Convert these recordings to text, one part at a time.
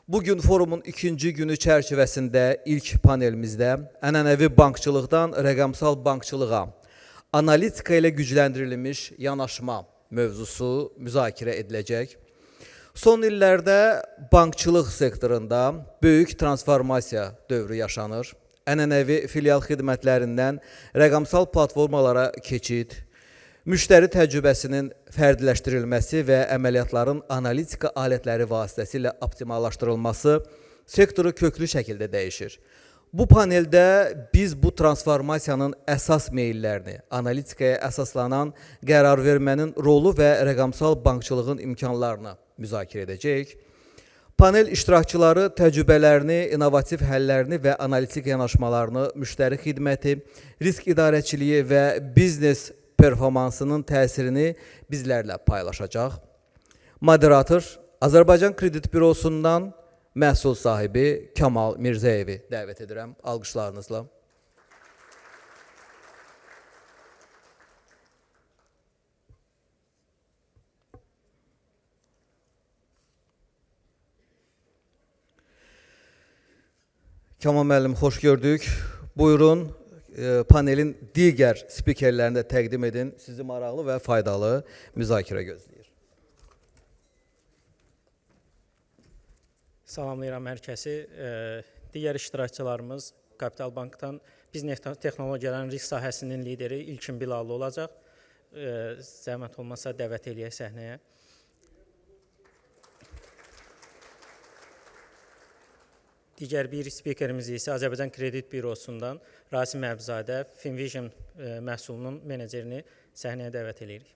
Bugün forumun ikinci günü çərçivəsində ilk panelimizdə ənənəvi bankçılıqdan rəqəmsal bankçılığa, analitika ilə gücləndirilmiş yanaşma mövzusu müzakirə ediləcək. Son illərdə bankçılıq sektorunda böyük transformasiya dövrü yaşanır. Ənənəvi filial xidmətlərindən rəqəmsal platformalara keçid, müştəri təcrübəsinin fərdiləşdirilməsi və əməliyyatların analitika alətləri vasitəsilə optimallaşdırılması sektoru köklü şəkildə dəyişir. Bu paneldə biz bu transformasiyanın əsas meyillərini, analitikaya əsaslanan qərar vermənin rolu və rəqəmsal bankçılığın imkanlarını müzakirə edəcəyik. Panel iştirakçıları təcrübələrini, innovativ həllərini və analitik yanaşmalarını, müştəri xidməti, risk idarəçiliyi və biznes performansının təsirini bizlərlə paylaşacaq. Moderator Azərbaycan Kredit Bürosundan məhsul sahibi Kamal Mirzəyevi dəvət edirəm. Alqışlarınızla. Kamal müəllim, xoş gördük. Buyurun. Panelin digər spikerlərini də təqdim edin. Sizi maraqlı və faydalı müzakirə gözləyir. Salamlayıram hər kəsi. Digər iştirakçılarımız Kapital Bankdan biznes texnologiyaların risk sahəsinin lideri İlkin Bilallı olacaq. Zəhmət olmasa dəvət eləyək səhnəyə. Digər bir spikerimiz isə Azərbaycan Kredit Bürosundan Rasim Əbzadə, Finvision məhsulunun menecerini səhnəyə dəvət edirik.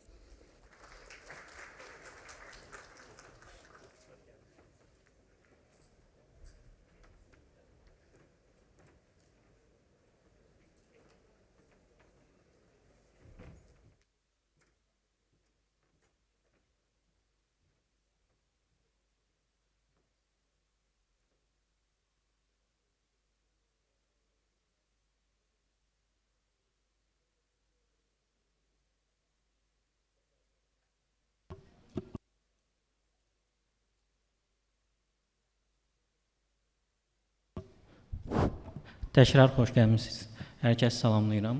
Təkrar xoş gəlmişsiniz. Hər kəsi salamlayıram.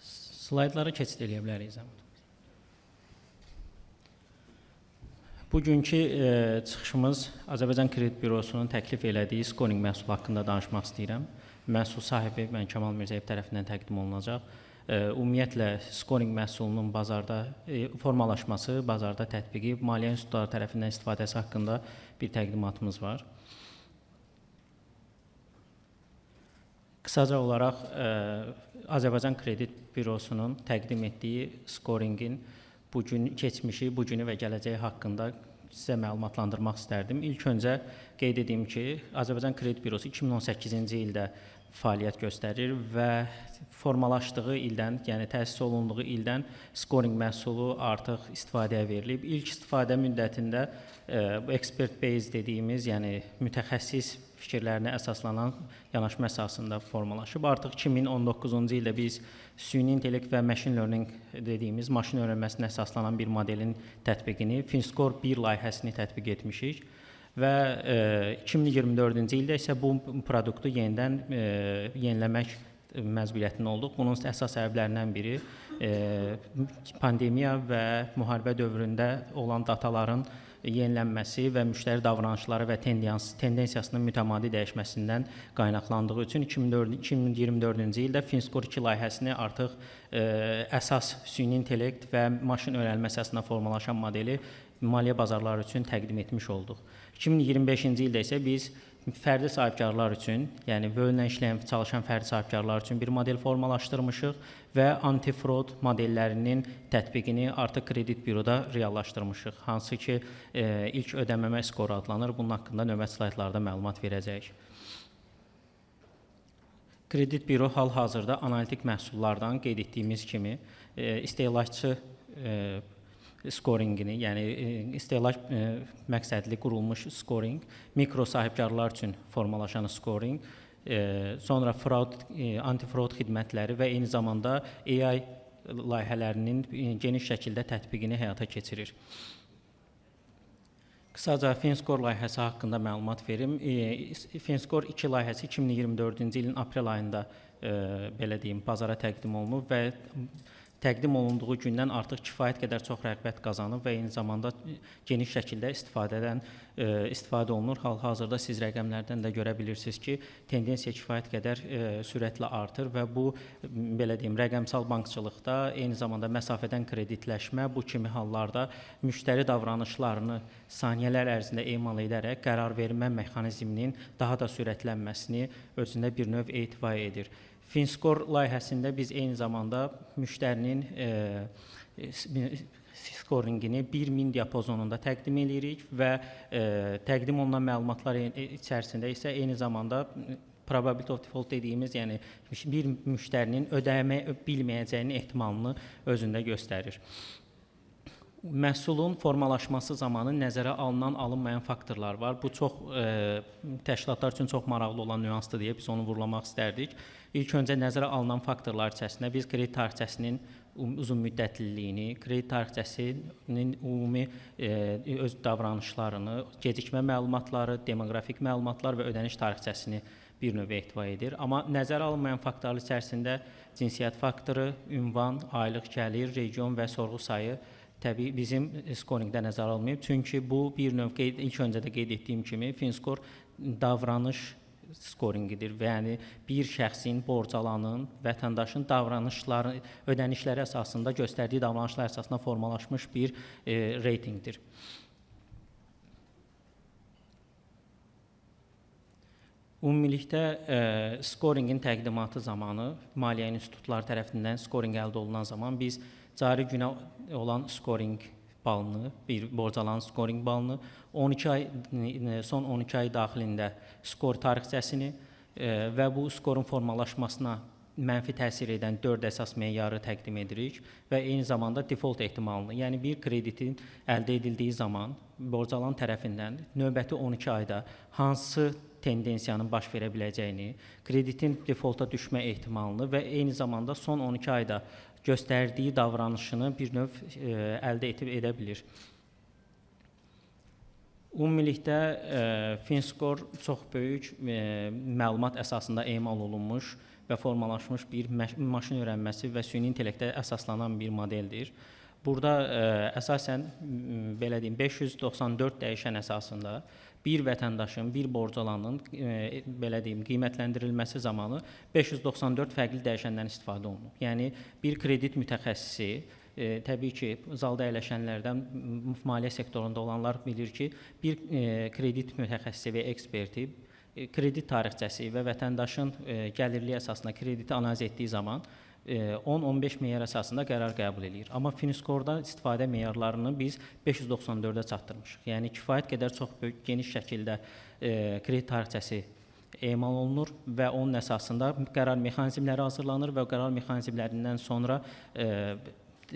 Slaydlara keçid edə bilərik. Bugünkü çıxışımız Azərbaycan Kredit Bürosunun təklif elədiyi scoring məhsulu haqqında danışmaq istəyirəm. Məhsul sahibi mən Kamal Mirzəyev tərəfindən təqdim olunacaq. Ümumiyyətlə, scoring məhsulunun bazarda formalaşması, bazarda tətbiqi, maliyyə institutları tərəfindən istifadəsi haqqında bir təqdimatımız var. Qısaca olaraq, Azərbaycan Kredit Bürosunun təqdim etdiyi scoringin keçmişi, bugünü və gələcəyi haqqında sizə məlumatlandırmaq istərdim. İlk öncə qeyd edeyim ki, Azərbaycan Kredit Bürosu 2018-ci ildə fəaliyyət göstərir və formalaşdığı ildən, yəni təsis olunduğu ildən scoring məhsulu artıq istifadəyə verilib. İlk istifadə müddətində expert base dediyimiz, yəni mütəxəssis fikirlərinə əsaslanan yanaşma əsasında formalaşıb. Artıq 2019-cu ildə biz süni intellekt və machine learning dediyimiz maşın öyrənməsinə əsaslanan bir modelin tətbiqini, FinScore 1 layihəsini tətbiq etmişik və 2024-cü ildə isə bu produktu yeniləmək məcburiyyətində olduq. Bunun əsas səbəblərindən biri pandemiya və müharibə dövründə olan dataların yenilənməsi və müştəri davranışları və tendensiyasının mütəmadi dəyişməsindən qaynaqlandığı üçün 2024-cü ildə FinScore 2 layihəsini artıq əsas süni intellekt və maşın öyrənməsi əsasında formalaşan modeli maliyyə bazarları üçün təqdim etmiş olduq. 2025-ci ildə isə biz fərdi sahibkarlar üçün, yəni bölünən işləyən çalışan fərdi sahibkarlar üçün bir model formalaşdırmışıq və anti-fraud modellərinin tətbiqini artıq Kredit Büroda reallaşdırmışıq. Hansı ki, ilk ödəməmə skoru adlanır. Bunun haqqında növbəti slaydlarda məlumat verəcəyik. Kredit Büro hal-hazırda analitik məhsullardan qeyd etdiyimiz kimi istehlakçı scoringini, yəni istehlak məqsədli qurulmuş scoring, mikro sahibkarlar üçün formalaşan scoring, sonra anti-fraud xidmətləri və eyni zamanda AI layihələrinin geniş şəkildə tətbiqini həyata keçirir. Qısaca FinScore layihəsi haqqında məlumat verim. FinScore 2 layihəsi 2024-cü ilin aprel ayında belə deyim, bazara təqdim olunub və təqdim olunduğu gündən artıq kifayət qədər çox rəğbət qazanıb və eyni zamanda geniş şəkildə istifadə olunur. Hal-hazırda siz rəqəmlərdən də görə bilirsiniz ki, tendensiya kifayət qədər sürətlə artır və bu belə deyim, rəqəmsal bankçılıqda eyni zamanda məsafədən kreditləşmə bu kimi hallarda müştəri davranışlarını saniyələr ərzində emal edərək qərar vermə mexanizminin daha da sürətlənməsini özündə bir növ etibar edir. FinScore layihəsində biz eyni zamanda müştərinin scoringini 1000 diapazonunda təqdim edirik və təqdim olunan məlumatlar içərisində isə eyni zamanda probability of default dediyimiz, yəni bir müştərinin ödəmə bilməyəcəyinin ehtimalını özündə göstərir. Məhsulun formalaşması zamanı nəzərə alınan, alınmayan faktorlar var. Bu çox təşkilatlar üçün çox maraqlı olan nüansdır deyə biz onu vurğulamaq istərdik. İlk öncə nəzərə alınan faktorlar içərisində biz kredit tarixçəsinin uzun müddətliliyini, kredit tarixçəsinin ümumi öz davranışlarını, gecikmə məlumatları, demoqrafik məlumatlar və ödəniş tarixçəsini bir növ etibar edir. Amma nəzərə alınmayan faktorlar içərisində cinsiyyət faktoru, ünvan, aylıq gəlir, region və sorğu sayı təbii bizim scoringdə nəzərə alınmayıb. Çünki bu bir növ ilk öncə də qeyd etdiyim kimi FinScore davranış scoringidir və yəni bir şəxsin, borcalanın, vətəndaşın davranışları, ödənişləri əsasında göstərdiyi davranışlar əsasında formalaşmış bir reytinqdir. Ümumilikdə scoringin təqdimatı zamanı maliyyə institutları tərəfindən scoring əldə olunan zaman biz cari günə olan scoring balını, bir borcalanın scoring balını, son 12 ay daxilində skor tarixçəsini və bu skorun formalaşmasına mənfi təsir edən 4 əsas meyarı təqdim edirik və eyni zamanda default ehtimalını, yəni bir kreditin əldə edildiyi zaman borcalan tərəfindən növbəti 12 ayda hansı tendensiyanın baş verə biləcəyini, kreditin defaulta düşmə ehtimalını və eyni zamanda son 12 ayda göstərdiyi davranışını bir növ əldə edə bilir. Ümumilikdə FinScore çox böyük məlumat əsasında emal olunmuş və formalaşmış bir maşın öyrənməsi və süni intellektə əsaslanan bir modeldir. Burada əsasən belə deyim 594 dəyişən əsasında bir vətəndaşın, bir borcalanın belə deyim qiymətləndirilməsi zamanı 594 fərqli dəyişəndən istifadə olunub. Yəni bir kredit mütəxəssisi təbii ki, zalda əyləşənlərdən maliyyə sektorunda olanlar bilir ki, bir kredit mütəxəssisi və eksperti kredit tarixçəsi və vətəndaşın gəlirliyi əsasında krediti analiz etdiyi zaman 10-15 meyar əsasında qərar qəbul edir. Amma FinScore-da istifadə meyarlarını biz 594-ə çatdırmışıq. Yəni kifayət qədər çox böyük, geniş şəkildə kredit tarixçəsi emal olunur və onun əsasında qərar mexanizmləri hazırlanır və qərar mexanizmlərindən sonra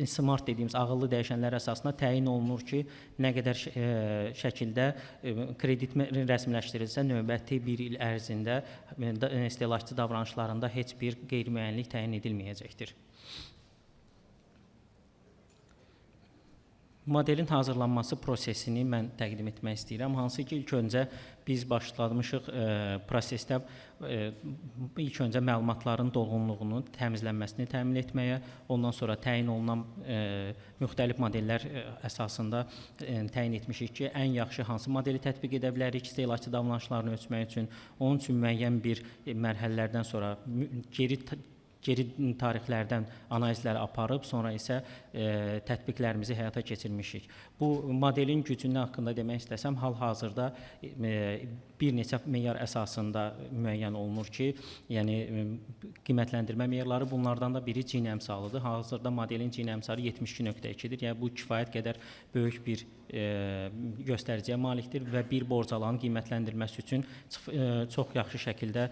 smart dediyimiz ağıllı dəyişənlər əsasında təyin olunur ki, nə qədər şəkildə kredit rəsmiləşdirilsə növbəti bir il ərzində istehlakçı davranışlarında heç bir qeyri-müəyyənlik təyin edilməyəcəkdir. Modelin hazırlanması prosesini mən təqdim etmək istəyirəm. Hansı ki, ilk öncə biz başlamışıq prosesdə ilk öncə məlumatların dolğunluğunu, təmizlənməsini təmin etməyə, ondan sonra təyin olunan müxtəlif modellər əsasında təyin etmişik ki, ən yaxşı hansı modeli tətbiq edə bilərik istehlakçı davranışlarını ölçmək üçün. Onun üçün müəyyən bir mərhələlərdən sonra geri tarixlərdən analizləri aparıb, sonra isə tətbiqlərimizi həyata keçirmişik. Bu modelin gücünün haqqında demək istəsəm, hal-hazırda bir neçə meyar əsasında müəyyən olunur ki, yəni qiymətləndirmə meyarları bunlardan da biri Gini əmsalıdır. Hal-hazırda modelin Gini əmsalı 72.2-dir. Yəni bu kifayət qədər böyük bir göstəriciyə malikdir və bir borcalanın qiymətləndirməsi üçün çox yaxşı şəkildə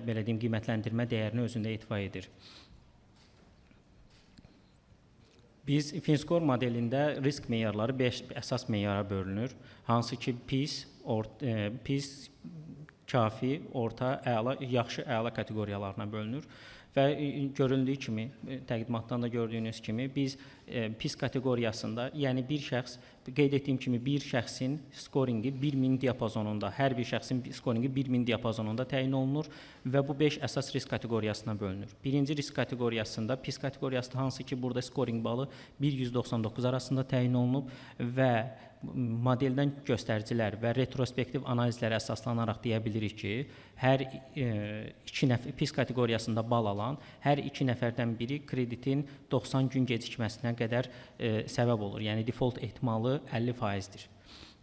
belə deyim qiymətləndirmə dəyərini özündə etibar edir. Biz FinScore modelində risk meyarları 5 əsas meyara bölünür. Hansı ki PIS, kafi, orta, əla, yaxşı, əla kateqoriyalarına bölünür. Və görüldüyü kimi, təqdimatdan da gördüyünüz kimi biz pis kateqoriyasında, yəni bir şəxs, qeyd etdiyim kimi bir şəxsin skorinqi 1000 diapazonunda, hər bir şəxsin skorinqi 1000 diapazonunda təyin olunur və bu 5 əsas risk kateqoriyasına bölünür. Birinci risk kateqoriyasında pis kateqoriyasında hansı ki burada skorinq balı 1-199 arasında təyin olunub və modeldən göstəricilər və retrospektiv analizlərə əsaslanaraq deyə bilirik ki, hər iki nəfər pis kateqoriyasında bal alan hər iki nəfərdən biri kreditin 90 gün gecikməsinə qədər səbəb olur. Yəni default ehtimalı 50%-dir.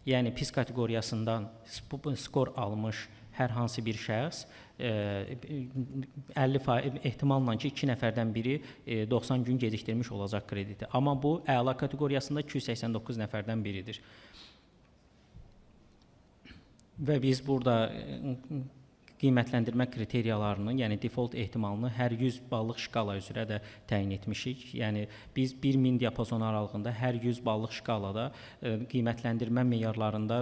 Yəni pis kateqoriyasından skor almış hər hansı bir şəxs 50% ehtimalla ki, 2 nəfərdən biri 90 gün gecikdirmiş olacaq krediti. Amma bu əla kateqoriyasında 289 nəfərdən biridir. Və biz burada qiymətləndirmə kriteriyalarını, yəni default ehtimalını hər 100 ballıq şkala üzrə də təyin etmişik. Yəni biz 1000 diapazonu aralığında hər 100 ballıq şkalada qiymətləndirmə meyarlarında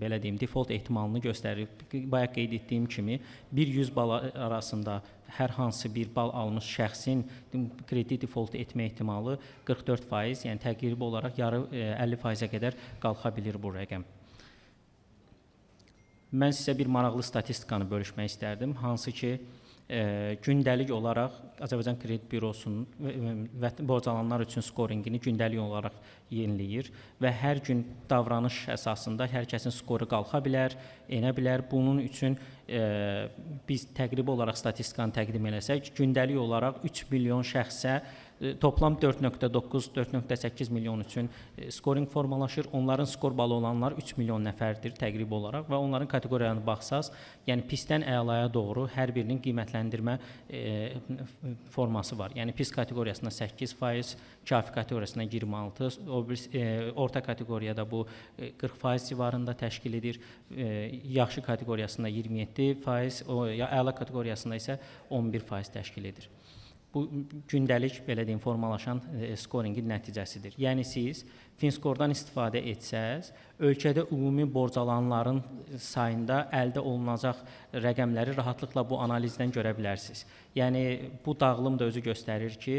belə deyim, default ehtimalını göstərir. Bayaq qeyd etdiyim kimi 100 bal arasında hər hansı bir bal almış şəxsin kredi default etmə ehtimalı 44%, yəni təqribi olaraq yarı 50%-ə qədər qalxa bilir bu rəqəm. Mən sizə bir maraqlı statistikanı bölüşmək istərdim, hansı ki, gündəlik olaraq Azərbaycan Kredit Bürosunun və borc alanlar üçün skorinqini gündəlik olaraq yeniləyir və hər gün davranış əsasında hər kəsin skoru qalxa bilər, enə bilər. Bunun üçün biz təqribi olaraq statistikanı təqdim eləsək, gündəlik olaraq 3 milyon şəxsə toplam 4.9-4.8 milyon üçün skorinq formalaşır. Onların skor balı olanlar 3 milyon nəfərdir təqribi olaraq və onların kateqoriyalarına baxsaz, yəni pisdən əlaya doğru hər birinin qiymətləndirmə forması var. Yəni pis kateqoriyasında 8%, kafi kateqoriyasında 26%, orta kateqoriyada bu 40% civarında təşkil edir, yaxşı kateqoriyasında 27%, əla kateqoriyasında isə 11% təşkil edir. Bu gündəlik belə deyim formalaşan skorinqin nəticəsidir. Yəni siz Finskordan istifadə etsəz, ölkədə ümumi borc alanların sayında əldə olunacaq rəqəmləri rahatlıqla bu analizdən görə bilərsiniz. Yəni bu dağılım da özü göstərir ki,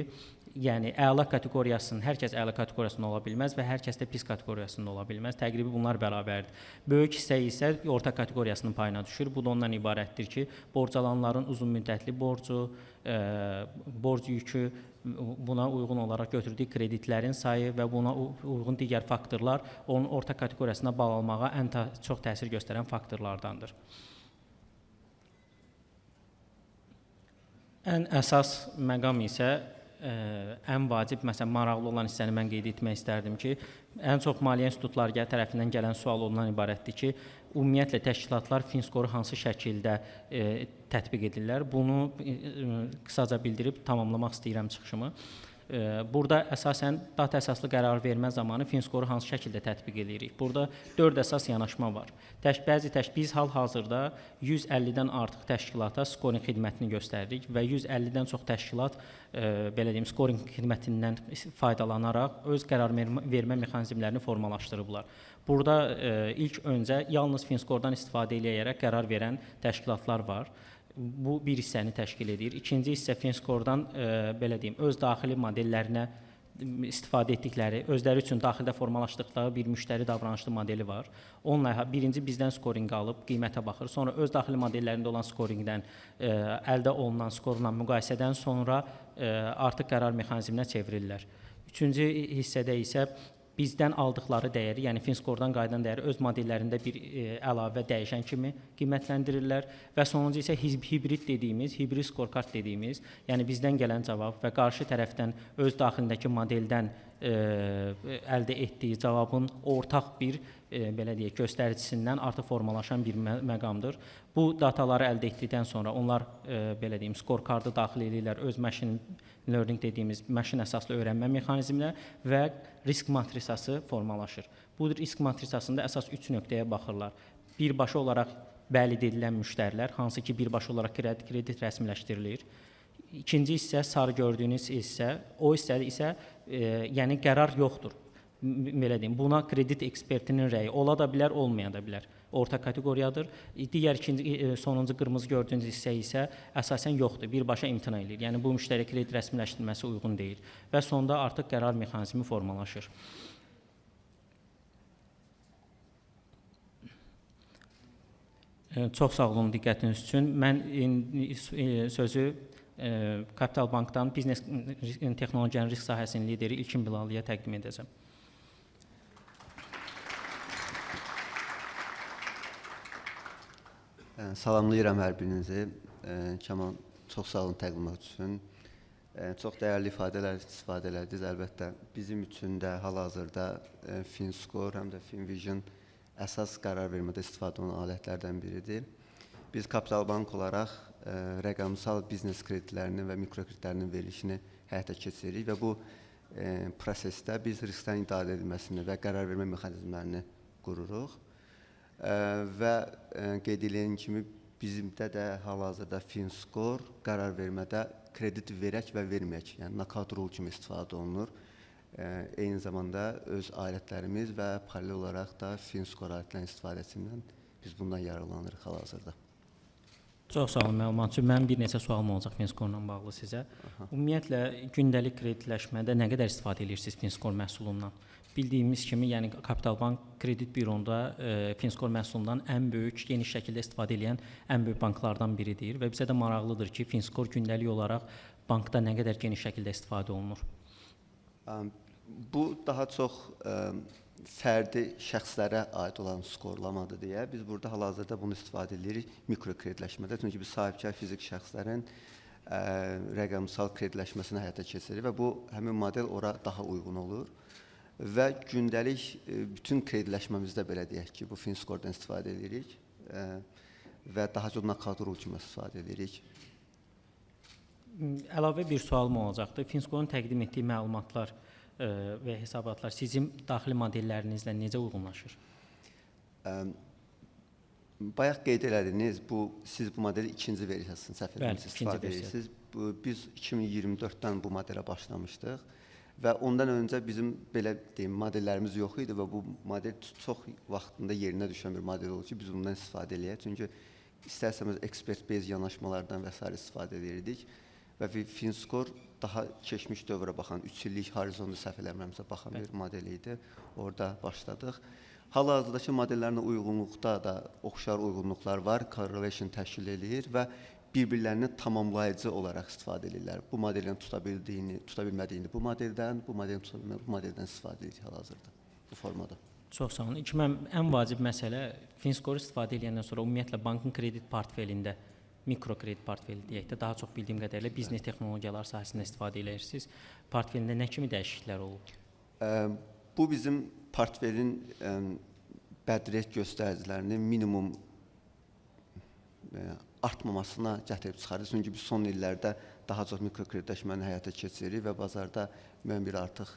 yəni əla kateqoriyasının, hər kəs əla kateqoriyasında ola bilməz və hər kəs də pis kateqoriyasında ola bilməz. Təqribi bunlar bərabərdir. Böyük hissə isə orta kateqoriyasının payına düşür. Bu da ondan ibarətdir ki, borc alanların uzun müddətli borcu, borc yükü, buna uyğun olaraq götürdüyü kreditlərin sayı və buna uyğun digər faktorlar onun orta kateqoriyasına bal almağa ən çox təsir göstərən faktorlardandır. Ən əsas məqam isə ən vacib, məsələn, maraqlı olan hissəni mən qeyd etmək istərdim ki, ən çox maliyyə institutları tərəfindən gələn sual ondan ibarətdir ki, ümumiyyətlə təşkilatlar Finskoru hansı şəkildə tətbiq edirlər? Bunu qısaca bildirib tamamlamaq istəyirəm çıxışımı. Burada əsasən data əsaslı qərar vermə zamanı Finskoru hansı şəkildə tətbiq edirik? Burada 4 əsas yanaşma var. Biz hal-hazırda 150-dən artıq təşkilata skoring xidmətini göstəririk və 150-dən çox təşkilat belə deyim, skoring xidmətindən faydalanaraq öz qərar vermə mexanizmlərini formalaşdırıblar. Burada ilk öncə yalnız Finskordan istifadə edərək qərar verən təşkilatlar var. Bu bir hissəni təşkil edir. İkinci hissə Finskordan belə deyim, öz daxili modellərinə istifadə etdikləri, özləri üçün daxildə formalaşdıqları bir müştəri davranışlı modeli var. Onunla birinci bizdən skorinq alıb qiymətə baxır. Sonra öz daxili modellərində olan skoringdən əldə olunan skorla müqayisədən sonra artıq qərar mexanizminə çevrilirlər. Üçüncü hissədə isə bizdən aldıqları dəyəri, yəni Finskordan qayıdan dəyəri öz modellərində bir əlavə dəyişən kimi qiymətləndirirlər və sonuncu isə hibrid dediyimiz, hibrid skorkart dediyimiz, yəni bizdən gələn cavab və qarşı tərəfdən öz daxilindəki modeldən əldə etdiyi cavabın ortaq bir belə deyək, göstəricisindən artıq formalaşan bir məqamdır. Bu dataları əldə etdikdən sonra onlar belə deyim, skorkardı daxil edirlər öz machine learning dediyimiz məşin əsaslı öyrənmə mexanizminə və risk matrisası formalaşır. Bu risk matrisasında əsas 3 nöqtəyə baxırlar. Birbaşa olaraq bəlid edilən müştərilər, hansı ki birbaşa olaraq kredit rəsmiləşdirilir. İkinci hissə, sarı gördüyünüz hissə, o hissədə isə yəni qərar yoxdur. belə deyim, buna kredit ekspertinin rəyi ola da bilər, olmaya da bilər. Orta kateqoriyadır. Digər sonuncu qırmızı gördüyünüz hissə isə əsasən yoxdur, birbaşa imtina edir. Yəni bu müştəri kredit rəsmiləşdirilməsi uyğun deyil və sonda artıq qərar mexanizmi formalaşır. Çox sağ olun diqqətiniz üçün. Mən sözü Kapital Bankdan biznes texnologiyanın risk sahəsinin lideri İlkin Bilalıya təqdim edəcəm. Salamlayıram hər birinizi. Kamal, çox sağ olun təqdimat üçün. Çox dəyərli ifadələr istifadə elədiniz. Əlbəttə, bizim üçün də hal-hazırda FinScore, həm də FinVision əsas qərar vermədə istifadə olunan alətlərdən biridir. Biz Kapital Bank olaraq rəqəmsal biznes kreditlərinin və mikrokreditlərinin verilişini həyata keçiririk və bu prosesdə biz risklərin idarə edilməsini və qərar vermə mexanizmlərini qururuq. Və qeyd edilən kimi bizimdə də hal-hazırda FinScore qərar vermədə kredit verək və verməyək, yəni knockout rule kimi istifadə olunur. Eyni zamanda öz alətlərimiz və paralel olaraq da FinScore alətlərinin istifadəsindən biz bundan yararlanırıq hal-hazırda. Çox sağ olun məlumat üçün. Mənim bir neçə sualım olacaq FinScore-la bağlı sizə. Ümumiyyətlə, gündəlik kreditləşmədə nə qədər istifadə edirsiniz FinScore məhsulundan? Bildiyimiz kimi, yəni Kapital Bank kredit büronda FinScore məhsulundan ən böyük, geniş şəkildə istifadə edən ən böyük banklardan biridir və bizə də maraqlıdır ki, FinScore gündəlik olaraq bankda nə qədər geniş şəkildə istifadə olunur? Bu daha çox fərdi şəxslərə aid olan skorlamadır deyə biz burada hal-hazırda bunu istifadə edirik mikrokreditləşmədə. Çünki biz sahibkar fizik şəxslərin rəqəmsal kreditləşməsini həyata keçiririk və bu həmin model ora daha uyğun olur. Və gündəlik bütün kreditləşməmizdə belə deyək ki, bu FinScore-dan istifadə edirik və daha çox knockout rule kimi istifadə edirik. Əlavə bir sualım olacaqdır. FinScore-un təqdim etdiyi məlumatlar və hesabatlar sizin daxili modellərinizlə necə uyğunlaşır? Bayaq qeyd elədiniz, siz bu modeli ikinci versiyasını səhv etmirəmsə istifadə edirsiniz. Biz 2024-dən bu modelə başlamışdıq. Və ondan öncə bizim belə deyim, modellərimiz yox idi və bu model çox vaxtında yerinə düşən bir model olur ki, biz bundan istifadə eləyək. Çünki istərsəmiz expert base yanaşmalardan və s. istifadə edirdik və FinScore daha keçmiş dövrə baxan, 3 illik horizonda səhv eləmirəmsə baxan bir model idi. Orada başladıq. Hal-hazırdakı modellərinə uyğunluqda da oxşar uyğunluqlar var, correlation təşkil edir və bir-birlərini tamamlayıcı olaraq istifadə edirlər. Bu modelin tuta bilmədiyini bu modeldən, bu modeldən istifadə edirik hal-hazırda bu formada. Çox sağ olun. Ən vacib məsələ FinScore istifadə edəndən sonra ümumiyyətlə bankın kredit portfelində, mikrokredit portfeli deyək də, daha çox bildiyim qədərilə biznes texnologiyalar sahəsində istifadə edirsiniz. Portfelində nə kimi dəyişikliklər olub? Bu bizim portfelin bədriyyət göstəricilərinin minimum artmamasına gətirib çıxarır. Çünki biz son illərdə daha çox mikrokreditləşməni həyata keçiririk və bazarda müəyyən bir artıq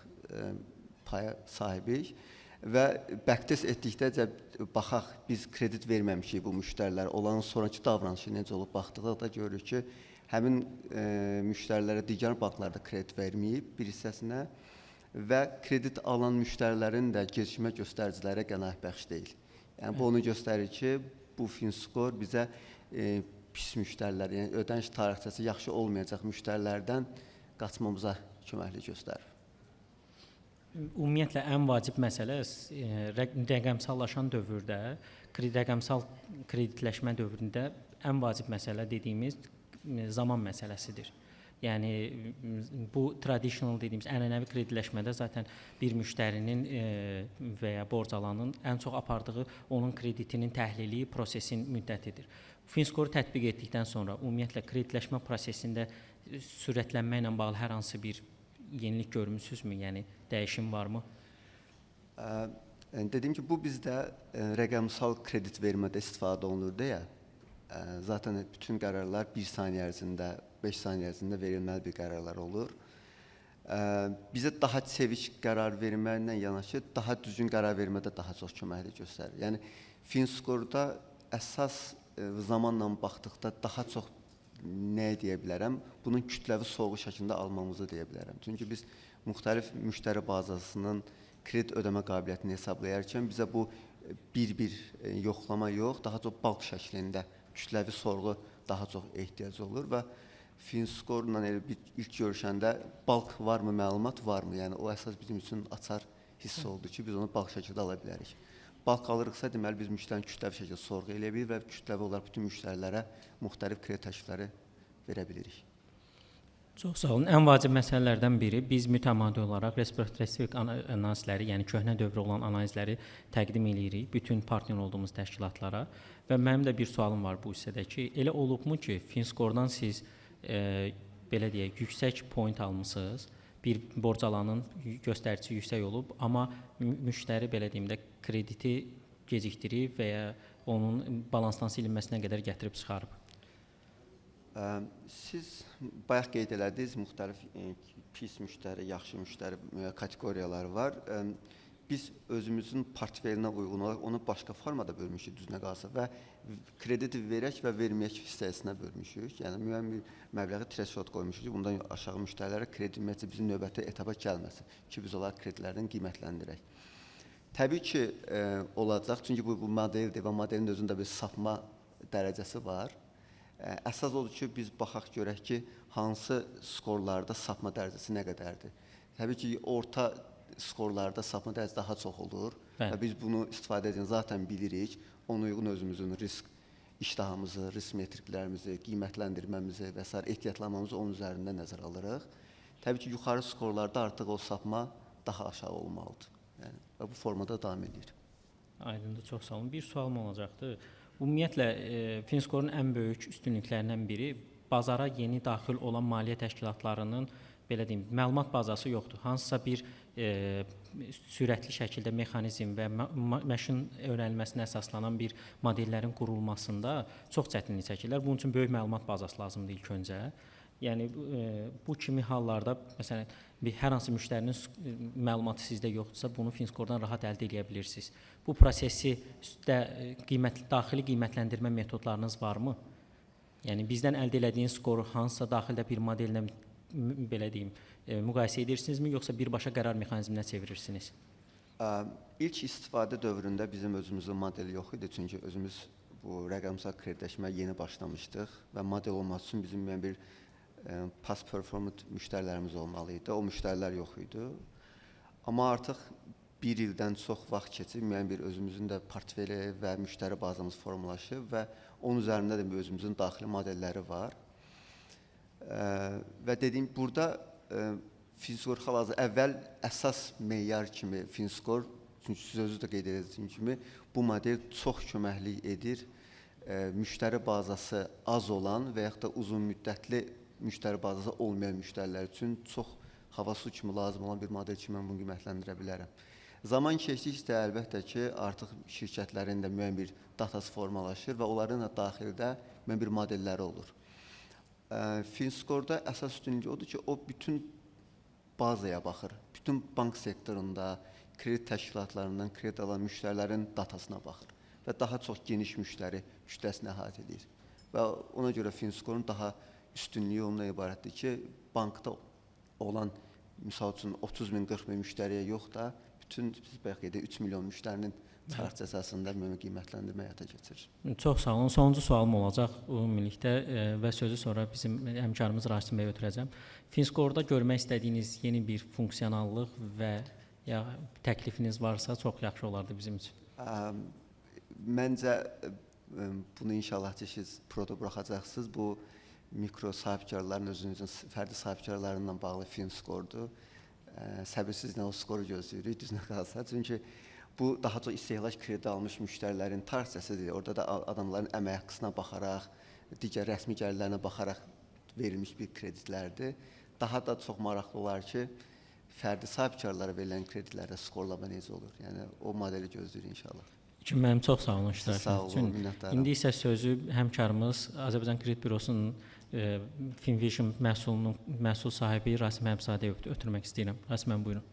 paya sahibik. Və bəktəs etdikdə baxaq, biz kredit verməmişik bu müştərilərə, olan sonraki davranışı necə olub baxdıqda görürük ki, həmin müştərilərə digər banklarda kredit verməyib bir hissəsinə və kredit alan müştərilərin də gecikmə göstəriciləri qənaətbəxş deyil. Yəni bu onu göstərir ki, bu FinScore bizə pis müştərilər, yəni ödəniş tarixçəsi yaxşı olmayacaq müştərilərdən qaçmamıza köməklik göstərir. Ümumiyyətlə, ən vacib məsələ rəqəmsallaşan dövrdə, rəqəmsal kreditləşmə dövründə ən vacib məsələ dediyimiz zaman məsələsidir. Yəni, bu traditional dediyimiz ənənəvi kreditləşmədə zaten bir müştərinin və ya borc alanın ən çox apardığı onun kreditinin təhlili, prosesin müddətidir. FinScore tətbiq etdikdən sonra ümumiyyətlə kreditləşmə prosesində sürətlənmə ilə bağlı hər hansı bir yenilik görmüsünüzmü? Yəni, dəyişim varmı? Dediyim ki, bu bizdə rəqəmsal kredit vermədə istifadə olunur deyə, zaten bütün qərarlar 1 saniyə ərzində, 5 saniyə ərzində verilməli bir qərarlar olur. Bizə daha çevik qərar verməklə yanaşı, daha düzgün qərar vermədə daha çox köməklik göstərir. Yəni, FinScore-da əsas zamanla baxdıqda daha çox nə deyə bilərəm? Bunun kütləvi sorğu şəklində almamızı deyə bilərəm. Çünki biz müxtəlif müştəri bazasının kredit ödəmə qabiliyyətini hesablayarkən bizə bu bir-bir yoxlama yox, daha çox balk şəklində kütləvi sorğu daha çox ehtiyac olur və FinScore-la elə bir ilk görüşəndə balk varmı, məlumat varmı? Yəni o əsas bizim üçün açar hiss oldu ki, biz onu balk şəkildə ala bilərik. Balk alırıqsa, deməli biz müştərini kütləvi şəkildə sorğu eləyə bilir və kütləvi olaraq bütün müştərilərə müxtəlif kredit təklifləri verə bilirik. Çox sağ olun. Ən vacib məsələlərdən biri biz mütəmadi olaraq retrospektiv analizləri, yəni köhnə dövrə olan analizləri təqdim eləyirik bütün partnyor olduğumuz təşkilatlara və mənim də bir sualım var bu hissədə ki, elə olubmu ki, FinScore-dan siz belə deyək, yüksək point almısınız, bir borc alanın göstəricisi yüksək olub, amma müştəri belə deyim də krediti gecikdirib və ya onun balansdan silinməsinə qədər gətirib çıxarıb. Siz bayaq qeyd elədiniz, müxtəlif pis müştəri, yaxşı müştəri kateqoriyaları var. Biz özümüzün portfelinə uyğun olaraq onu başqa formada bölmüşük düzünə qalsa və krediti verək və verməyək hissəsinə bölmüşük. Yəni müəyyən bir məbləği threshold qoymuşuq ki, bundan aşağı müştərilərə kredit ümumiyyətlə bizim növbəti etapa gəlməsin ki, biz onları kreditlərdən qiymətləndirək. Təbii ki, olacaq, çünki bu modeldir və modelin özündə bir sapma dərəcəsi var. Əsas odur ki, biz baxaq görək ki, hansı skorlarda sapma dərəcəsi nə qədərdir. Təbii ki, orta skorlarda sapma dərəcəsi daha çox olur və biz bunu istifadə edin zaten bilirik. Ona uyğun özümüzün risk iştahımızı, risk metriklərimizi, qiymətləndirməmizi və s. ehtiyatlamamızı onun üzərində nəzərə alırıq. Təbii ki, yuxarı skorlarda artıq o sapma daha aşağı olmalıdır. Yəni, və bu formada davam edir. Aydındır, çox sağ olun. Bir sualım olacaqdır. Ümumiyyətlə, FinScore-un ən böyük üstünlüklərindən biri bazara yeni daxil olan maliyyə təşkilatlarının belə deyim, məlumat bazası yoxdur. Hansısa bir sürətli şəkildə mexanizm və məşin öyrənilməsinə əsaslanan bir modellərin qurulmasında çox çətinlik çəkirlər. Bunun üçün böyük məlumat bazası lazımdır ilk öncə. Yəni bu kimi hallarda məsələn hər hansı müştərinin məlumatı sizdə yoxdursa, bunu FinScore-dan rahat əldə edə bilirsiniz. Bu prosesi daxili qiymətləndirmə metodlarınız varmı? Yəni bizdən əldə etdiyiniz skoru hansısa daxildə bir modellə belə deyim, müqayisə edirsinizmi, yoxsa birbaşa qərar mexanizminə çevirirsiniz? İlk istifadə dövründə bizim özümüzün modeli yox idi, çünki özümüz bu rəqəmsal kreditləşməyə yeni başlamışdıq və model olması üçün bizim müəyyən bir past performant müştərilərimiz olmalı idi. O müştərilər yox idi. Amma artıq bir ildən çox vaxt keçib, müəyyən bir özümüzün də portfeli və müştəri bazamız formalaşıb və onun üzərində də özümüzün daxili modelləri var. Və dediyim, burada FinScore hal-hazırda əvvəl əsas meyar kimi FinScore, çünki siz özünüz də qeyd edəcəyiniz kimi, bu model çox köməklik edir. Müştəri bazası az olan və yaxud da uzun müddətli müştəri bazası olmayan müştərilər üçün çox hava su kimi lazım olan bir model kimi mən bunu qiymətləndirə bilərəm. Zaman keçdikcə əlbəttə ki, artıq şirkətlərin də müəyyən bir datası formalaşır və onların da daxildə müəyyən bir modelləri olur. FinScore-da əsas üstünlüyü odur ki, o bütün bazaya baxır. Bütün bank sektorunda, kredit təşkilatlarından kredit alan müştərilərin datasına baxır və daha çox geniş müştəri kütləsini əhatə edir. Və ona görə FinScore-un daha üstünlüyü ondan ibarətdir ki, bankda olan, misal üçün 30 min, 40 min müştəriyə yox da, bütün 3 milyon müştərinin tarix əsasında müəyyən qiymətləndirmə həyata keçirir. Çox sağ olun. Sonuncu sualım olacaq ümumilikdə və sözü sonra bizim həmkarımız Rasim bəyə ötürəcəm. FinScore-da görmək istədiyiniz yeni bir funksionallıq və ya təklifiniz varsa çox yaxşı olardı bizim üçün. Məncə bunu inşallah ki, siz proda buraxacaqsınız. Bu mikro sahibkarların özünüzün fərdi sahibkarlarından bağlı FinScore-dur. Səbirsizlə o skoru gözləyirik düzünə qalsa. Çünki bu daha çox istehlak krediti almış müştərilərin tarixçəsidir. Orada da adamların əmək haqqısına baxaraq, digər rəsmi gəlirlərinə baxaraq verilmiş bir kreditlərdir. Daha da çox maraqlı olar ki, fərdi sahibkarlara verilən kreditlərdə skorlama necə olur? Yəni o modeli gözləyirik inşallah. Mənim çox sağ olun iştirakınız üçün. Minnətdaram. İndi isə sözü həmkarımız Azərbaycan Kredit Bürosunun FinVision məhsul sahibi Rasim Həmzadəyə ötürmək istəyirəm. Rasim bəy, buyurun.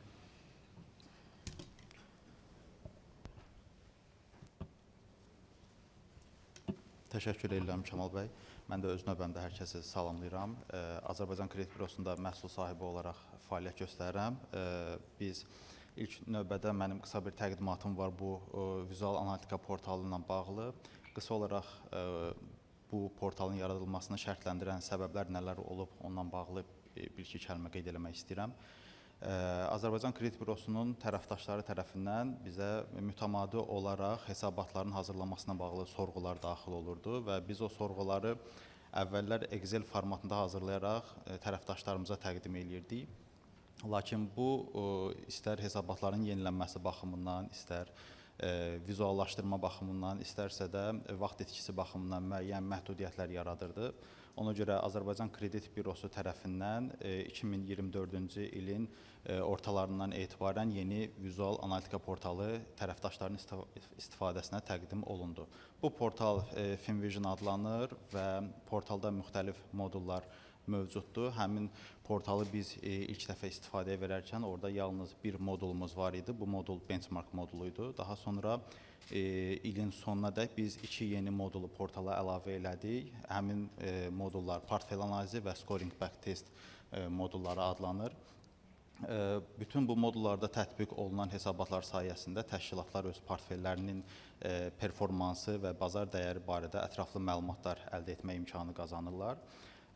Təşəkkür edirəm Kamal bəy. Mən də öz növbəmdə hər kəsi salamlayıram. Azərbaycan Kredit Bürosunda məhsul sahibi olaraq fəaliyyət göstərirəm. Biz İlk növbədə mənim qısa bir təqdimatım var bu vizual analitika portalı ilə bağlı. Qısa olaraq bu portalın yaradılmasını şərtləndirən səbəblər nələr olub, ondan bağlı bir-iki kəlmə qeyd eləmək istəyirəm. Azərbaycan Kredit Bürosunun tərəfdaşları tərəfindən bizə mütəmadi olaraq hesabatların hazırlanmasına bağlı sorğular daxil olurdu və biz o sorğuları əvvəllər Excel formatında hazırlayaraq tərəfdaşlarımıza təqdim eləyirdik. Lakin bu istər hesabatların yenilənməsi baxımından, istər vizuallaşdırma baxımından, istərsə də vaxt itkisi baxımından müəyyən məhdudiyyətlər yaradırdı. Ona görə Azərbaycan Kredit Bürosu tərəfindən 2024-cü ilin ortalarından etibarən yeni vizual analitika portalı tərəfdaşların istifadəsinə təqdim olundu. Bu portal FinVision adlanır və portalda müxtəlif modullar mövcuddur. Həmin portalı biz ilk dəfə istifadəyə verərkən orada yalnız bir modulumuz var idi. Bu modul benchmark moduluydu. Daha sonra ilin sonuna dək biz 2 yeni modulu portala əlavə elədik. Həmin modullar portfel analizi və scoring backtest modulları adlanır. Bütün bu modullarda tətbiq olunan hesabatlar sayəsində təşkilatlar öz portfellərinin performansı və bazar dəyəri barədə ətraflı məlumatlar əldə etmə imkanı qazanırlar.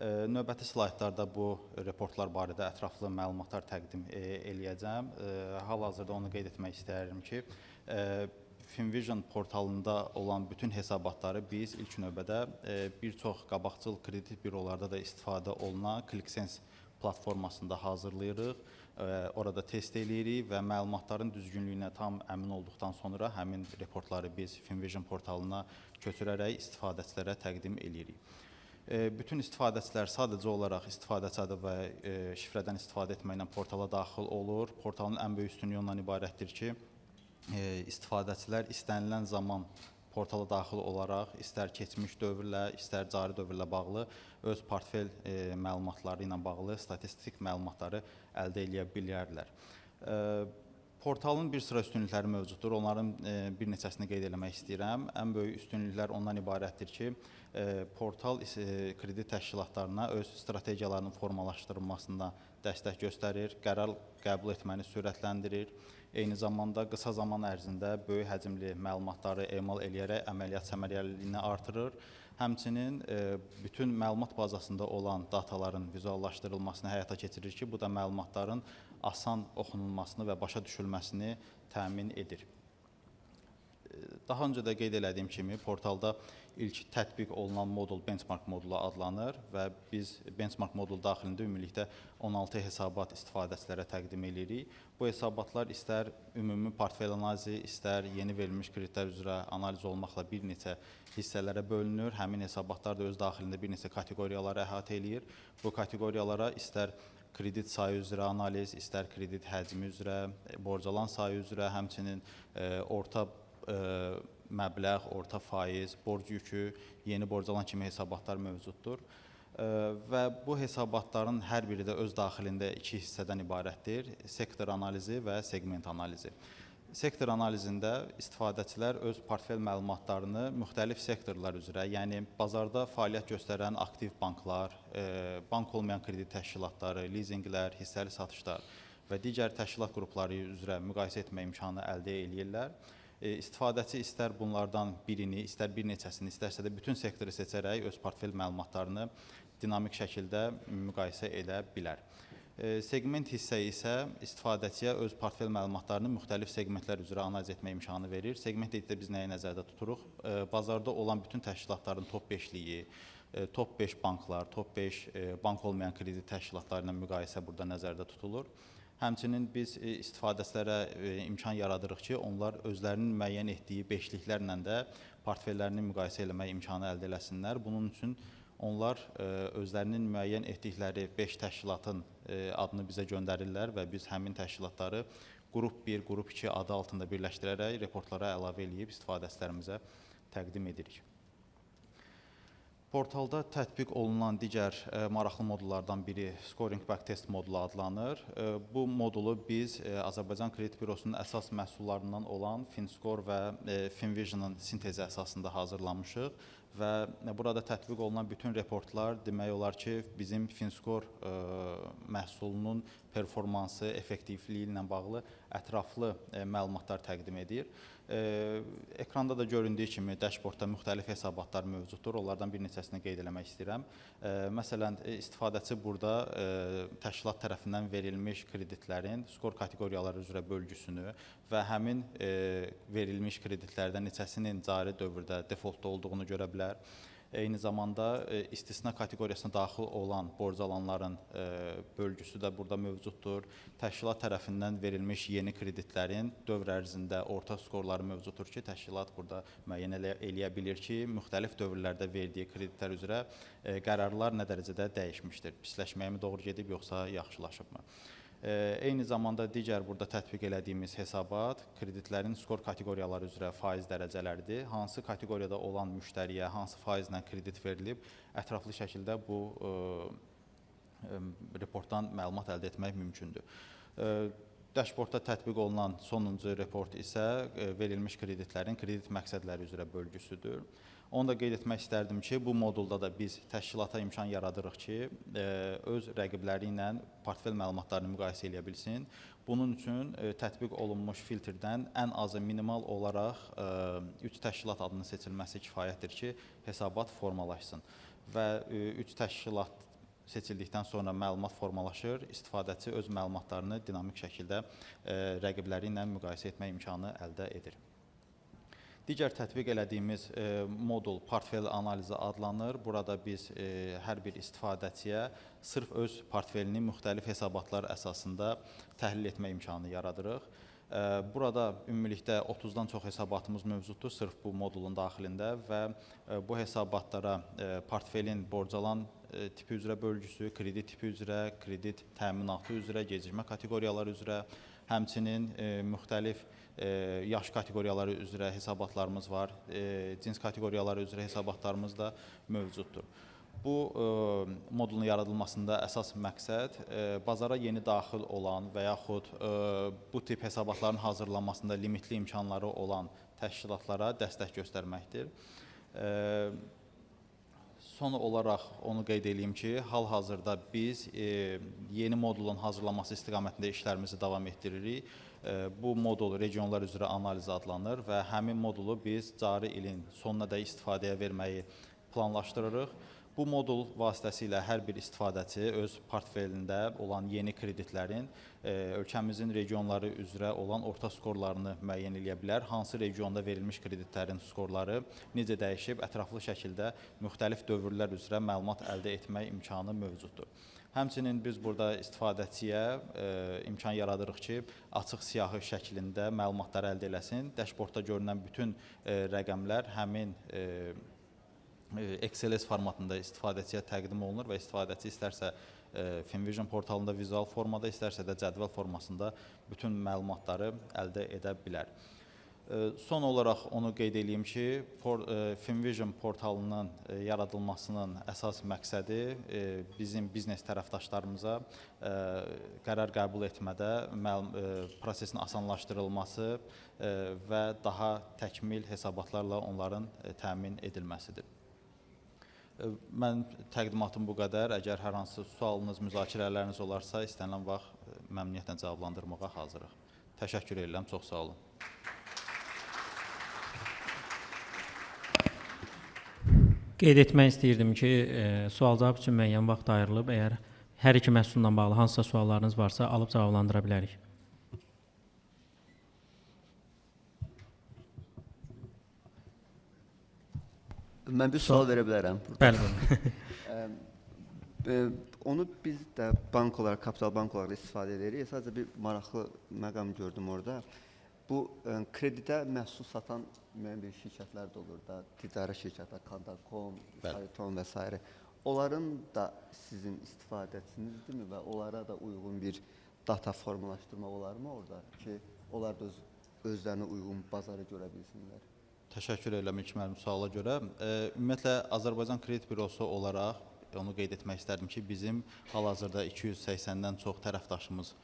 Növbəti slaydlarda bu reportlar barədə ətraflı məlumatlar təqdim eləyəcəm. Hal-hazırda onu qeyd etmək istəyirəm ki, FinVision portalında olan bütün hesabatları biz ilk növbədə bir çox qabaqcıl kredit bürolarda da istifadə olunan ClickSense platformasında hazırlayırıq. Orada test eləyirik və məlumatların düzgünlüyünə tam əmin olduqdan sonra həmin reportları biz FinVision portalına köçürərək istifadəçilərə təqdim eləyirik. Bütün istifadəçilər sadəcə olaraq istifadəçi adı və şifrədən istifadə etməklə portala daxil olur. Portalın ən böyük üstünlüyü ondan ibarətdir ki, istifadəçilər istənilən zaman portala daxil olaraq istər keçmiş dövrlə, istər cari dövrlə bağlı öz portfel məlumatları ilə bağlı statistik məlumatları əldə edə bilərlər. Portalın bir sıra üstünlükləri mövcuddur. Onların bir neçəsini qeyd eləmək istəyirəm. Ən böyük üstünlüklər ondan ibarətdir ki, portal kredit təşkilatlarına öz strategiyalarının formalaşdırılmasında dəstək göstərir, qərar qəbul etməni sürətləndirir. Eyni zamanda qısa zaman ərzində böyük həcmli məlumatları emal eləyərək əməliyyat səmərəliliyini artırır. Həmçinin bütün məlumat bazasında olan dataların vizuallaşdırılmasını həyata keçirir ki, bu da məlumatların asan oxunulmasını və başa düşülməsini təmin edir. Daha öncə də qeyd elədiyim kimi, portalda ilk tətbiq olunan modul benchmark modulu adlanır və biz benchmark modulu daxilində ümumilikdə 16 hesabat istifadəçilərə təqdim edirik. Bu hesabatlar istər ümumi portfel analizi, istər yeni verilmiş kreditlər üzrə analiz olmaqla bir neçə hissələrə bölünür. Həmin hesabatlar da öz daxilində bir neçə kateqoriyaları əhatə eləyir. Bu kateqoriyalara istər kredit sayı üzrə analiz, istər kredit həcmi üzrə, borcalan sayı üzrə, həmçinin orta məbləğ, orta faiz, borc yükü, yeni borcalan kimi hesabatlar mövcuddur. Və bu hesabatların hər biri də öz daxilində 2 hissədən ibarətdir. Sektor analizi və segment analizi. Sektor analizində istifadəçilər öz portfel məlumatlarını müxtəlif sektorlar üzrə, yəni bazarda fəaliyyət göstərən aktiv banklar, bank olmayan kredit təşkilatları, lizinqlər, hissəli satışlar və digər təşkilat qrupları üzrə müqayisə etmə imkanı əldə eləyirlər. İstifadəçi istər bunlardan birini, istər bir neçəsini, istərsə də bütün sektoru seçərək öz portfel məlumatlarını dinamik şəkildə müqayisə edə bilər. Segment hissə isə istifadəçiyə öz portfel məlumatlarını müxtəlif segmentlər üzrə analiz etmə imkanı verir. Segment dedikdə biz nəyi nəzərdə tuturuq? Bazarda olan bütün təşkilatların top 5-liyi, top 5 banklar, top 5 bank olmayan kredit təşkilatları ilə müqayisə burada nəzərdə tutulur. Həmçinin biz istifadəçilərə imkan yaradırıq ki, onlar özlərinin müəyyən etdiyi beşliklərlə də portfellərini müqayisə etmək imkanı əldə eləsinlər. Bunun üçün onlar özlərinin müəyyən etdikləri 5 təşkilatın adını bizə göndərirlər və biz həmin təşkilatları qrup 1, qrup 2 adı altında birləşdirərək reportlara əlavə eləyib istifadəçilərimizə təqdim edirik. Portalda tətbiq olunan digər maraqlı modullardan biri Scoring Backtest modulu adlanır. Bu modulu biz Azərbaycan Kredit Bürosunun əsas məhsullarından olan FinScore və FinVision-ın sintezi əsasında hazırlamışıq və burada tətbiq olunan bütün reportlar demək olar ki, bizim FinScore məhsulunun performansı, effektivliyi ilə bağlı ətraflı məlumatlar təqdim edir. Ekranda da göründüyü kimi dashboardda müxtəlif hesabatlar mövcuddur. Onlardan bir neçəsini qeyd etmək istəyirəm. Məsələn, istifadəçi burada təşkilat tərəfindən verilmiş kreditlərin skor kateqoriyaları üzrə bölgüsünü və həmin verilmiş kreditlərdən neçəsinin cari dövrdə defoltda olduğunu görə bilər. Eyni zamanda istisna kateqoriyasına daxil olan borc alanların bölgüsü də burada mövcuddur. Təşkilat tərəfindən verilmiş yeni kreditlərin dövr ərzində orta skorları mövcuddur ki, təşkilat burada müəyyən eləyə bilir ki, müxtəlif dövrlərdə verdiyi kreditlər üzrə qərarlar nə dərəcədə dəyişmişdir. Pisləşməyə mi doğru gedib, yoxsa yaxşılaşıbmı? Eyni zamanda digər burada tətbiq elədiyimiz hesabat kreditlərin skor kateqoriyaları üzrə faiz dərəcələridir. Hansı kateqoriyada olan müştəriyə hansı faizlə kredit verilib, ətraflı şəkildə bu reportdan məlumat əldə etmək mümkündür. Dashboardda tətbiq olunan sonuncu report isə verilmiş kreditlərin kredit məqsədləri üzrə bölgüsüdür. Onu da qeyd etmək istərdim ki, bu modulda da biz təşkilata imkan yaradırıq ki, öz rəqibləri ilə portfel məlumatlarını müqayisə edə bilsin. Bunun üçün tətbiq olunmuş filtrdən ən azı minimal olaraq 3 təşkilat adının seçilməsi kifayətdir ki, hesabat formalaşsın. Və 3 təşkilat seçildikdən sonra məlumat formalaşır, istifadəçi öz məlumatlarını dinamik şəkildə rəqibləri ilə müqayisə etmək imkanı əldə edir. Digər tətbiq elədiyimiz modul portfel analizi adlanır. Burada biz hər bir istifadəçiyə sırf öz portfelini müxtəlif hesabatlar əsasında təhlil etmə imkanı yaradırıq. Burada ümumilikdə 30-dan çox hesabatımız mövcuddur sırf bu modulun daxilində və bu hesabatlara portfelin borcalan tipi üzrə bölgüsü, kredit tipi üzrə, kredit təminatı üzrə, gecikmə kateqoriyaları üzrə, həmçinin müxtəlif yaş kateqoriyaları üzrə hesabatlarımız var, cins kateqoriyaları üzrə hesabatlarımız da mövcuddur. Bu modulun yaradılmasında əsas məqsəd bazara yeni daxil olan və yaxud bu tip hesabatların hazırlanmasında limitli imkanları olan təşkilatlara dəstək göstərməkdir. Son olaraq onu qeyd edeyim ki, hal-hazırda biz yeni modulun hazırlanması istiqamətində işlərimizi davam etdiririk. Bu modul regionlar üzrə analiz adlanır və həmin modulu biz cari ilin sonuna da istifadəyə verməyi planlaşdırırıq. Bu modul vasitəsilə hər bir istifadəçi öz portfelində olan yeni kreditlərin ölkəmizin regionları üzrə olan orta skorlarını müəyyən edə bilər. Hansı regionda verilmiş kreditlərin skorları necə dəyişib, ətraflı şəkildə müxtəlif dövrlər üzrə məlumat əldə etmək imkanı mövcuddur. Həmçinin biz burada istifadəçiyə imkan yaradırıq ki, açıq siyahı şəklində məlumatlar əldə eləsin. Dashboardda görünən bütün rəqəmlər həmin XLS formatında istifadəçiyə təqdim olunur və istifadəçi istərsə FinVision portalında vizual formada, istərsə də cədvəl formasında bütün məlumatları əldə edə bilər. Son olaraq onu qeyd edeyim ki, FinVision portalının yaradılmasının əsas məqsədi bizim biznes tərəfdaşlarımıza qərar qəbul etmədə prosesin asanlaşdırılması və daha təkmil hesabatlarla onların təmin edilməsidir. Mən təqdimatım bu qədər. Əgər hər hansı sualınız, müzakirələriniz olarsa, istənilən vaxt məmnuniyyətlə cavablandırmağa hazırıq. Təşəkkür edirəm, çox sağ olun. Qeyd etmək istəyirdim ki, sual-cavab üçün müəyyən vaxt ayrılıb. Əgər hər iki məhsulla bağlı hansısa suallarınız varsa, alıb cavablandıra bilərik. Mən bir sual verə bilərəm. Bəli. Onu biz də bank olaraq, kapital bank olaraq istifadə edirik. Sadəcə bir maraqlı məqam gördüm orada. Bu kredidə məhsul satan müəyyən bir şirkətlər də olur da, ticari şirkətlər, Kantar.com, Sariton və s. Onların da sizin istifadəçinizdirmi və onlara da uyğun bir data formalaşdırmaq olarmı orada ki, onlar da özlərinə uyğun bazarı görə bilsinlər? Təşəkkür edirəm ilk mənim suala görə. Ümumiyyətlə, Azərbaycan Kredit Bürosu olaraq onu qeyd etmək istərdim ki, bizim hal-hazırda 280-dən çox tərəfdaşımız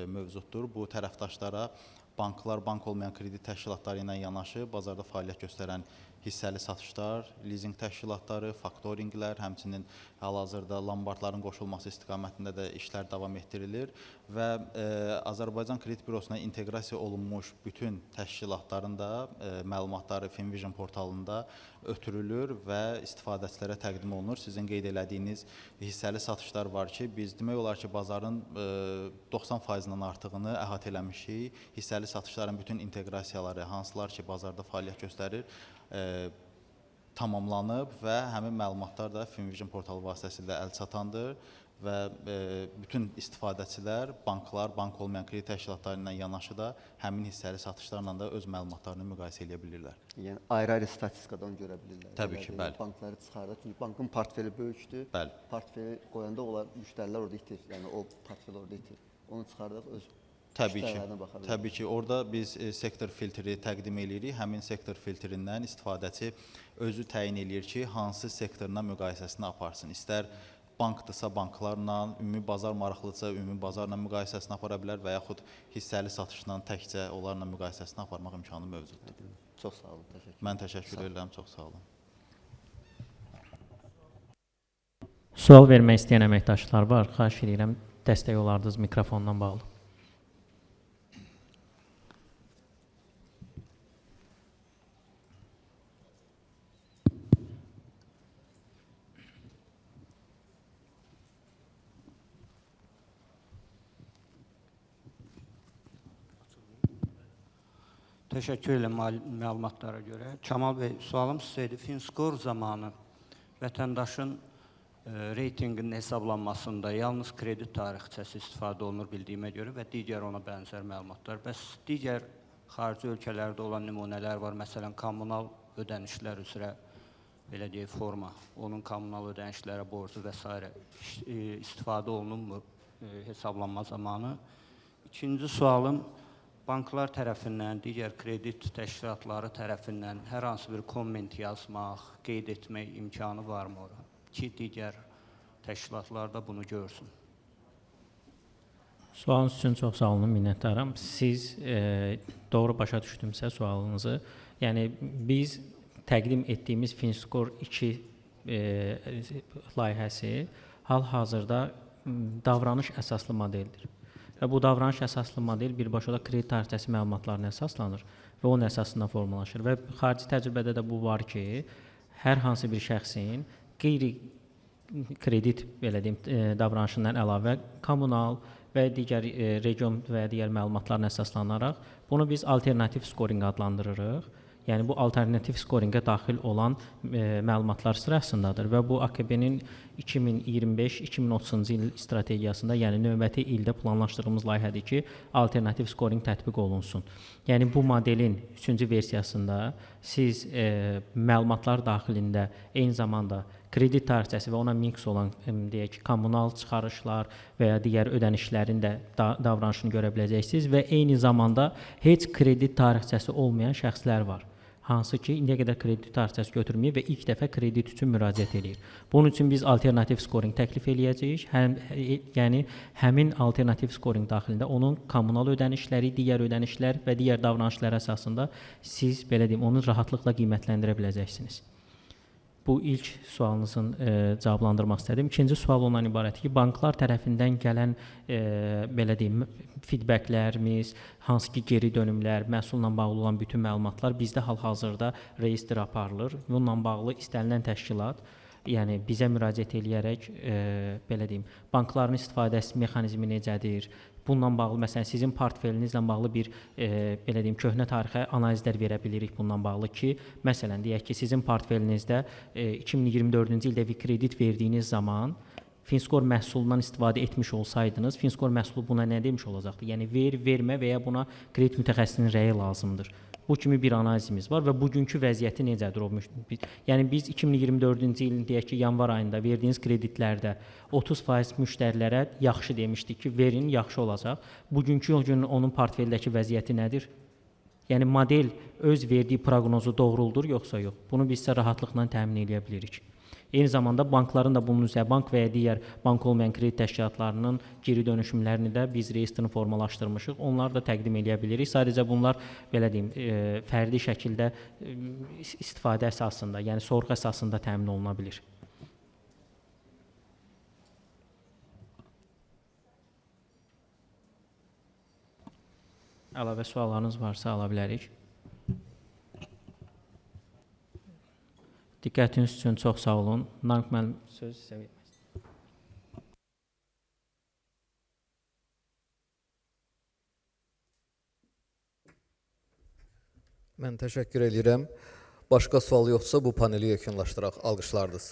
mövcuddur. Bu tərəfdaşlara banklar, bank olmayan kredit təşkilatları ilə yanaşı bazarda fəaliyyət göstərən hissəli satışlar, leasing təşkilatları, faktorinqlər, həmçinin hal-hazırda lombardların qoşulması istiqamətində də işlər davam etdirilir və Azərbaycan Kredit Bürosuna inteqrasiya olunmuş bütün təşkilatların da məlumatları FinVision portalında ötürülür və istifadəçilərə təqdim olunur. Sizin qeyd elədiyiniz hissəli satışlar var ki, biz demək olar ki, bazarın 90%-dən artığını əhatə eləmişik. Hissəli satışların bütün inteqrasiyaları, hansılar ki, bazarda fəaliyyət göstərir, tamamlanıb və həmin məlumatlar da FinVision portalı vasitəsilə əlçatandır və bütün istifadəçilər, banklar, bank olmayan kredit təşkilatları ilə yanaşı da həmin hissəli satışlarla da öz məlumatlarını müqayisə edə bilirlər. Yəni ayrı-ayrı statistikadan görə bilirlər. Təbii ki, bəli. Bankları çıxarır, çünki bankın portfeli böyükdür. Bəli. Portfeli qoyanda onlar müştərilər orada itir, yəni o portfel orada itir. Onu çıxardıq öz Təbii ki, müştərilərinə baxa bilirlər. təbii ki, orada biz sektor filtri təqdim edirik. Həmin sektor filtrindən istifadəçi özü təyin eləyir ki, hansı sektorla müqayisəsini aparsın. İstər bankdırsa banklarla, ümumi bazar maraqlıdırsa ümumi bazarla müqayisəsini apara bilər və yaxud hissəli satışla təkcə onlarla müqayisəsini aparmaq imkanı mövcuddur. Çox sağ olun, təşəkkür. Mən təşəkkür edirəm, çox sağ olun. Sual vermək istəyən əməkdaşlar var. Xahiş edirəm, dəstək olardınız mikrofondan bağlı. Təşəkkür edirəm məlumatlara görə. Kamal bəy, sualım sizə idi. FinScore zamanı vətəndaşın reytinqinin hesablanmasında yalnız kredit tarixçəsi istifadə olunur bildiyimə görə və digər ona bənzər məlumatlar. Bəs digər xarici ölkələrdə olan nümunələr var. Məsələn, kommunal ödənişlər üzrə belə deyək forma, onun kommunal ödənişlərə borcu və s. istifadə olunurmu hesablanma zamanı? İkinci sualım, banklar tərəfindən, digər kredit təşkilatları tərəfindən hər hansı bir komment yazmaq, qeyd etmək imkanı varmı ora? Ki, digər təşkilatlar da bunu görsün. Sualınız üçün çox sağ olun, minnətdaram. Siz doğru başa düşdümsə sualınızı, yəni biz təqdim etdiyimiz FinScore 2 layihəsi hal-hazırda davranış əsaslı modeldir. Və bu davranış əsaslı model birbaşa da kredit tarixçəsi məlumatlarına əsaslanır və onun əsasında formalaşır. Və xarici təcrübədə də bu var ki, hər hansı bir şəxsin qeyri-kredit belə deyim, davranışından əlavə kommunal və digər region və digər məlumatlarına əsaslanaraq bunu biz alternativ scoring adlandırırıq. Yəni bu alternativ scoringə daxil olan məlumatlar sırasındadır və bu AKB-nin 2025-2030-cu il strategiyasında, yəni növbəti ildə planlaşdırdığımız layihədir ki, alternativ scoring tətbiq olunsun. Yəni bu modelin 3-cü versiyasında siz məlumatlar daxilində eyni zamanda kredit tarixçəsi və ona mix olan deyək ki, kommunal çıxarışlar və ya digər ödənişlərin də davranışını görə biləcəksiniz və eyni zamanda heç kredit tarixçəsi olmayan şəxslər var. Hansı ki, indiyə qədər kredit tarixçəsi götürməyib və ilk dəfə kredit üçün müraciət edir. Bunun üçün biz alternativ scoring təklif eləyəcəyik. Yəni həmin alternativ scoring daxilində onun kommunal ödənişləri, digər ödənişlər və digər davranışlar əsasında siz belə deyim, onu rahatlıqla qiymətləndirə biləcəksiniz. Bu ilk sualınızın cavablandırmaq istədim. İkinci sual ondan ibarətdir ki, banklar tərəfindən gələn belə deyim, feedbacklərimiz, hansı ki geri dönümlər, məhsulla bağlı olan bütün məlumatlar bizdə hal-hazırda reyestr aparılır. Bununla bağlı istənilən təşkilat, yəni bizə müraciət eləyərək belə deyim, bankların istifadəsi mexanizmi necədir? Bununla bağlı, məsələn, sizin portfelinizlə bağlı bir belə deyim, köhnə tarixə analizlər verə bilirik bununla bağlı ki, məsələn, deyək ki, sizin portfelinizdə 2024-cü ildə kredit verdiyiniz zaman FinScore məhsulundan istifadə etmiş olsaydınız, FinScore məhsulu buna nə demiş olacaqdı? Yəni ver, vermə və ya buna kredit mütəxəssisinin rəyi lazımdır. Bu kimi bir analizimiz var və bugünkü vəziyyəti necədir? Yəni biz 2024-cü ilin deyək ki, yanvar ayında verdiyiniz kreditlərdə 30% müştərilərə yaxşı demişdik ki, verin, yaxşı olacaq. Bugünkü gün onun portfeldəki vəziyyəti nədir? Yəni model öz verdiyi proqnozu doğruldur yoxsa yox? Bunu biz isə rahatlıqla təmin edə bilirik. Eyni zamanda bankların da bunun üzrə bank və ya digər bank olmayan kredit təşkilatlarının geri dönüşümlərini də biz reyestrini formalaşdırmışıq. Onları da təqdim edə bilirik. Sadəcə bunlar belə deyim, fərdi şəkildə istifadə əsasında, yəni sorğu əsasında təmin oluna bilər. Əlavə suallarınız varsa ala bilərik. Diqqətiniz üçün çox sağ olun. Narıq müəllim, söz sizə vermək. Mən təşəkkür edirəm. Başqa sual yoxsa bu paneli yekunlaşdıraq. Alqışlardınız.